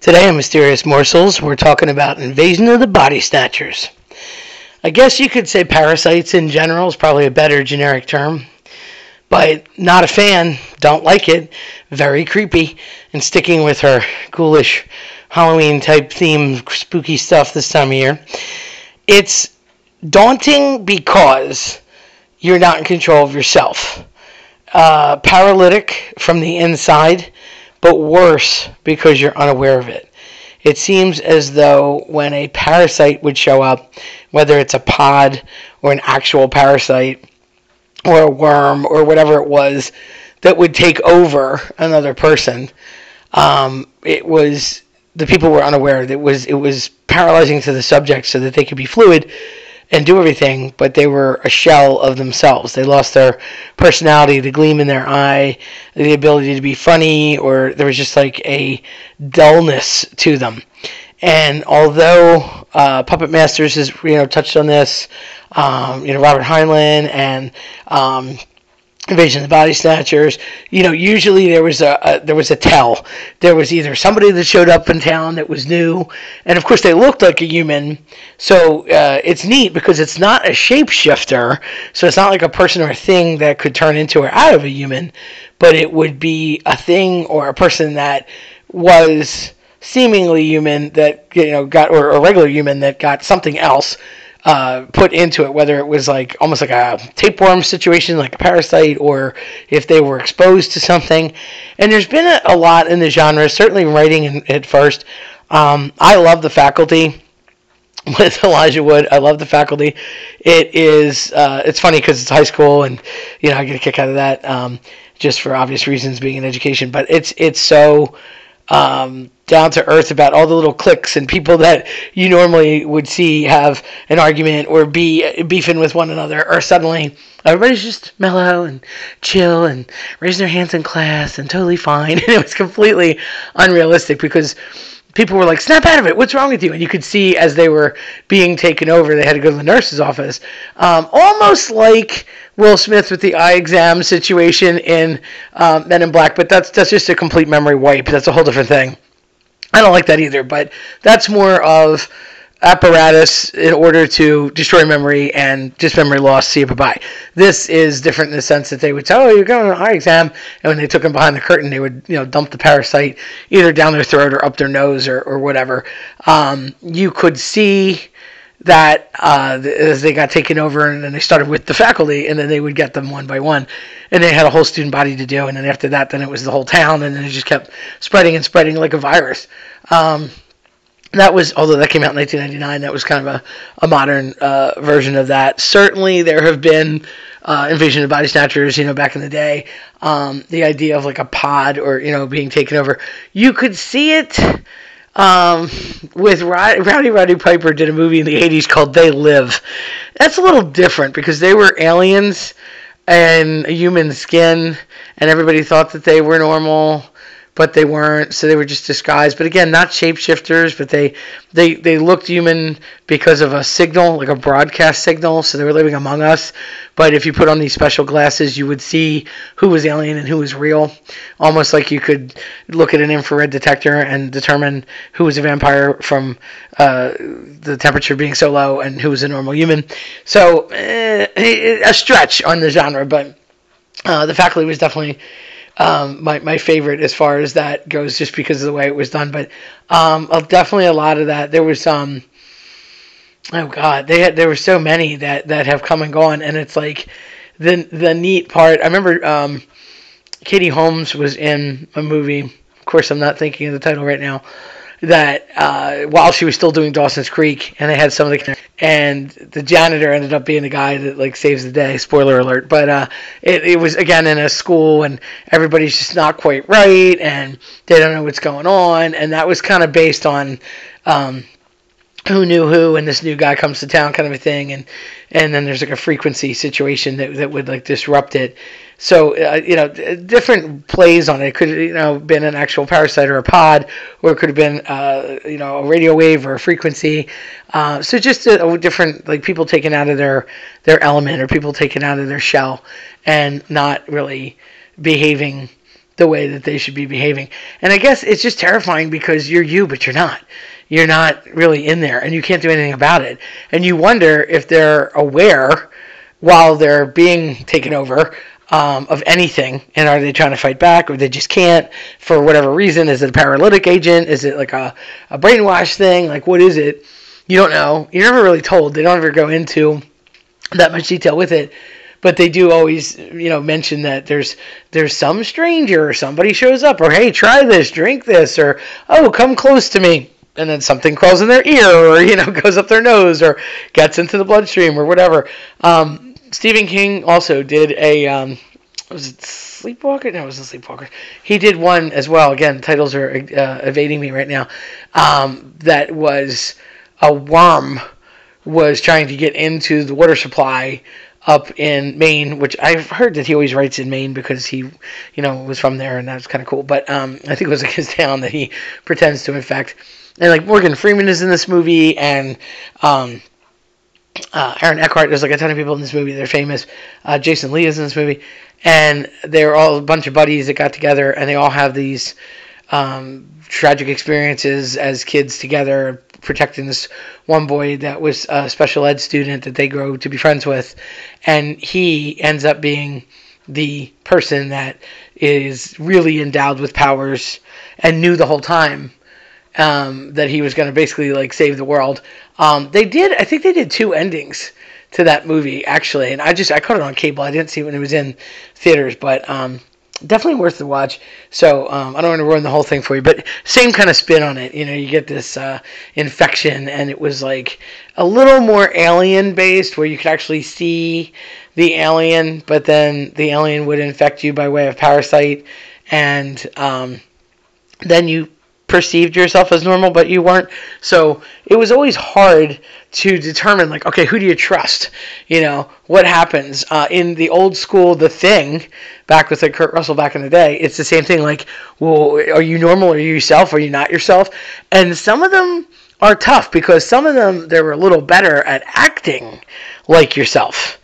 Today on Mysterious Morsels, we're talking about Invasion of the Body Snatchers. I guess you could say parasites in general is probably a better generic term, but not a fan, don't like it, very creepy, and sticking with her ghoulish Halloween type theme, spooky stuff this time of year. It's daunting because you're not in control of yourself. Paralytic from the inside, but worse because you're unaware of it. It seems as though when a parasite would show up, whether it's a pod or an actual parasite or a worm or whatever it was that would take over another person, the people were unaware. It was paralyzing to the subject so that they could be fluid and do everything, but they were a shell of themselves. They lost their personality, the gleam in their eye, the ability to be funny, or there was just like a dullness to them. And although Puppet Masters has touched on this, Robert Heinlein and Invasion of the Body Snatchers, usually there was a tell. There was either somebody that showed up in town that was new, and of course they looked like a human, so it's neat because it's not a shapeshifter, so it's not like a person or a thing that could turn into or out of a human, but it would be a thing or a person that was seemingly human that got, or a regular human that got something else put into it, whether it was like almost like a tapeworm situation, like a parasite, or if they were exposed to something. And there's been a lot in the genre, certainly writing at first. I love The Faculty with Elijah Wood. I love The Faculty. It's funny because it's high school, and I get a kick out of that, just for obvious reasons, being in education. But it's so down to earth about all the little cliques and people that you normally would see have an argument or be beefing with one another, or suddenly everybody's just mellow and chill and raising their hands in class and totally fine. And it was completely unrealistic because people were like, snap out of it, what's wrong with you? And you could see as they were being taken over, they had to go to the nurse's office. Almost like Will Smith with the eye exam situation in Men in Black, but that's just a complete memory wipe. That's a whole different thing. I don't like that either, but that's more of apparatus in order to destroy memory and just memory loss, see it bye-bye. This is different in the sense that they would say, oh, you're going to an eye exam, and when they took him behind the curtain, they would dump the parasite either down their throat or up their nose or whatever. You could see that as they got taken over, and then they started with the faculty, and then they would get them one by one, and they had a whole student body to do, and then after that, then it was the whole town, and then it just kept spreading and spreading like a virus. That was, although that came out in 1999, that was kind of a modern version of that. Certainly there have been Invasion of the Body Snatchers, back in the day. The idea of like a pod or, being taken over. You could see it with Roddy Piper did a movie in the 80s called They Live. That's a little different because they were aliens in a human skin, and everybody thought that they were normal, but they weren't, so they were just disguised. But again, not shapeshifters, but they looked human because of a signal, like a broadcast signal, so they were living among us. But if you put on these special glasses, you would see who was alien and who was real, almost like you could look at an infrared detector and determine who was a vampire from the temperature being so low and who was a normal human. So, a stretch on the genre, but The Faculty was definitely my favorite as far as that goes, just because of the way it was done. But definitely a lot of that. There was there were so many that have come and gone, and it's like the neat part. I remember Katie Holmes was in a movie. Of course, I'm not thinking of the title right now. That while she was still doing Dawson's Creek, and they had some of the, and the janitor ended up being the guy that like saves the day. Spoiler alert! But it was again in a school, and everybody's just not quite right, and they don't know what's going on, and that was kind of based on who knew who, and this new guy comes to town, kind of a thing, and then there's like a frequency situation that would like disrupt it. So, different plays on it. It could have, been an actual parasite or a pod, or it could have been, a radio wave or a frequency. So just a different, like people taken out of their element, or people taken out of their shell and not really behaving the way that they should be behaving. And I guess it's just terrifying because you're you, but you're not. You're not really in there, and you can't do anything about it. And you wonder if they're aware while they're being taken over of anything, and are they trying to fight back, or they just can't for whatever reason? Is it a paralytic agent? Is it like a brainwash thing? Like, what is it? You don't know. You're never really told. They don't ever go into that much detail with it. But they do always, mention that there's some stranger or somebody shows up, or hey, try this, drink this, or oh, come close to me, and then something crawls in their ear, or goes up their nose, or gets into the bloodstream, or whatever. Stephen King also did a was it Sleepwalker? No, it was a Sleepwalker. He did one as well. Again, titles are evading me right now. That was a worm was trying to get into the water supply up in Maine, which I've heard that he always writes in Maine because he, was from there, and that's kind of cool. But I think it was like his town that he pretends to infect. And like Morgan Freeman is in this movie, and Aaron Eckhart. There's like a ton of people in this movie. They're famous. Jason Lee is in this movie, and they're all a bunch of buddies that got together, and they all have these tragic experiences as kids together, protecting this one boy that was a special ed student that they grow to be friends with, and he ends up being the person that is really endowed with powers and knew the whole time that he was going to basically like save the world. I think they did 2 endings to that movie actually, and I caught it on cable. I didn't see it when it was in theaters, but definitely worth the watch. So I don't want to ruin the whole thing for you, but same kind of spin on it. You get this infection, and it was like a little more alien based, where you could actually see the alien, but then the alien would infect you by way of parasite, and then you perceived yourself as normal, but you weren't. So it was always hard to determine, like, okay, who do you trust? What happens in the old school, The Thing, back with like Kurt Russell back in the day. It's the same thing. Like, well, are you normal? Are you yourself? Are you not yourself? And some of them are tough because some of them, they were a little better at acting like yourself,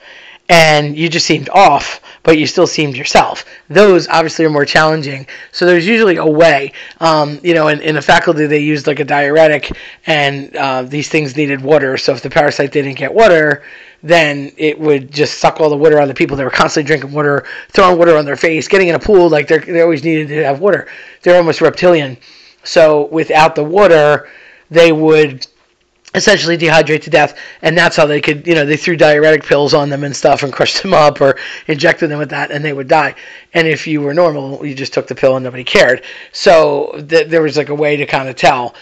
and you just seemed off, but you still seemed yourself. Those obviously are more challenging. So there's usually a way. In the faculty, they used like a diuretic, and these things needed water. So if the parasite didn't get water, then it would just suck all the water out of the people that were constantly drinking water, throwing water on their face, getting in a pool. Like they always needed to have water. They're almost reptilian. So without the water, they would essentially dehydrate to death, and that's how they could, they threw diuretic pills on them and stuff and crushed them up or injected them with that, and they would die. And if you were normal, you just took the pill and nobody cared. So there was like a way to kind of tell.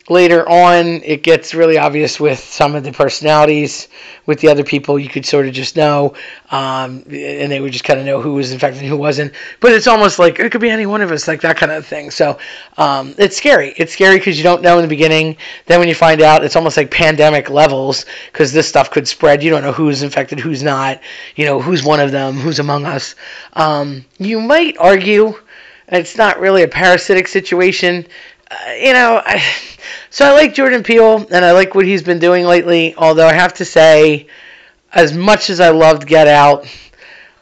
Later on, it gets really obvious with some of the personalities with the other people. You could sort of just know, and they would just kind of know who was infected and who wasn't. But it's almost like it could be any one of us, like that kind of thing. So it's scary. It's scary because you don't know in the beginning. Then when you find out, it's almost like pandemic levels because this stuff could spread. You don't know who's infected, who's not, who's one of them, who's among us. You might argue it's not really a parasitic situation. So I like Jordan Peele, and I like what he's been doing lately, although I have to say, as much as I loved Get Out,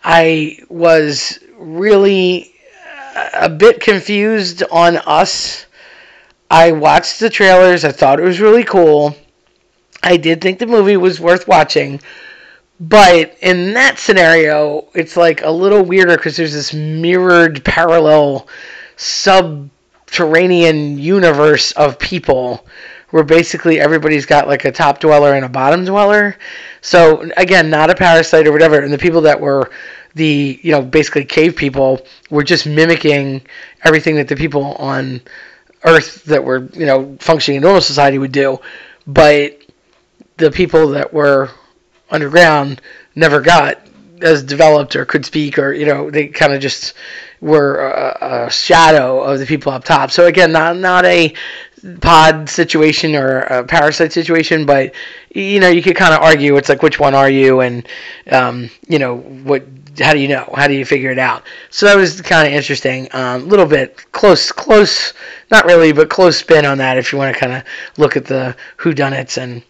I was really a bit confused on Us. I watched the trailers. I thought it was really cool. I did think the movie was worth watching, but in that scenario, it's like a little weirder because there's this mirrored parallel subterranean universe of people where basically everybody's got like a top dweller and a bottom dweller. So again, not a parasite or whatever. And the people that were the, basically cave people were just mimicking everything that the people on Earth that were, functioning in normal society would do. But the people that were underground never got as developed or could speak, or they kind of just were a shadow of the people up top. So again, not a pod situation or a parasite situation, but you could kind of argue it's like, which one are you, and what, how do you know, how do you figure it out? So that was kind of interesting. A little bit close, not really, but close spin on that if you want to kind of look at the whodunits and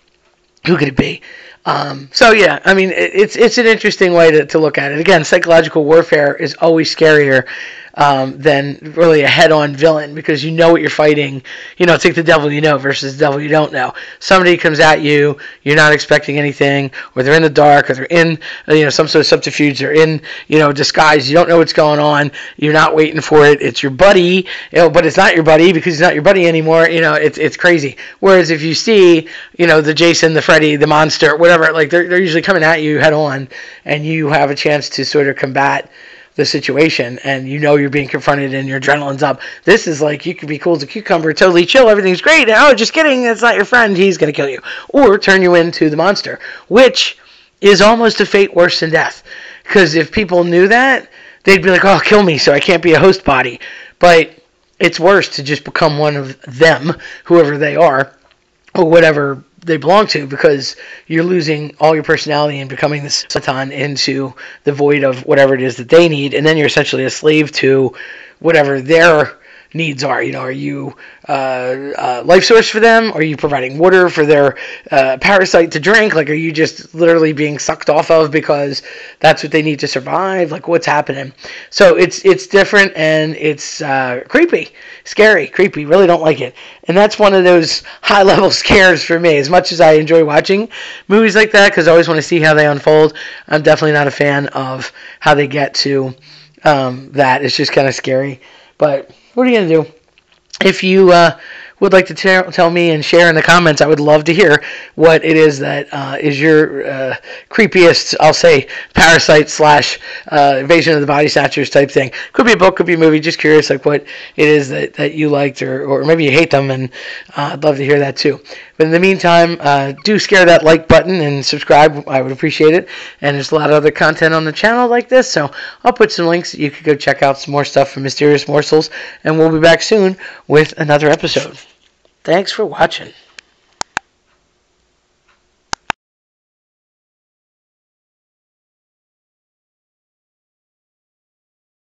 who could it be. So yeah, I mean, it's an interesting way to look at it. Again, psychological warfare is always scarier than really a head-on villain, because you know what you're fighting. It's like the devil you know versus the devil you don't know. Somebody comes at you, you're not expecting anything, or they're in the dark, or they're in some sort of subterfuge, they're in disguise. You don't know what's going on. You're not waiting for it. It's your buddy, but it's not your buddy because he's not your buddy anymore. It's crazy. Whereas if you see the Jason, the Freddy, the monster, whatever, like they're usually coming at you head on, and you have a chance to sort of combat the situation, and you're being confronted and your adrenaline's up. This is like, you could be cool as a cucumber, totally chill, everything's great. Oh, just kidding, that's not your friend, he's going to kill you. Or turn you into the monster, which is almost a fate worse than death. Because if people knew that, they'd be like, oh, kill me so I can't be a host body. But it's worse to just become one of them, whoever they are, or whatever they belong to, because you're losing all your personality and becoming this automaton into the void of whatever it is that they need, and then you're essentially a slave to whatever their needs are. Are you life source for them? Are you providing water for their parasite to drink? Like, are you just literally being sucked off of because that's what they need to survive? Like, what's happening? So it's different, and it's creepy, scary, creepy. Really don't like it. And that's one of those high-level scares for me. As much as I enjoy watching movies like that, because I always want to see how they unfold, I'm definitely not a fan of how they get to that. It's just kind of scary. But what are you going to do? If you would like to tell me and share in the comments, I would love to hear what it is that is your creepiest, I'll say, parasite / invasion of the body snatchers type thing. Could be a book, could be a movie. Just curious, like, what it is that you liked, or maybe you hate them, and I'd love to hear that too. But in the meantime, do scare that like button and subscribe. I would appreciate it. And there's a lot of other content on the channel like this, so I'll put some links that you could go check out some more stuff from Mysterious Morsels, and we'll be back soon with another episode. Thanks for watching.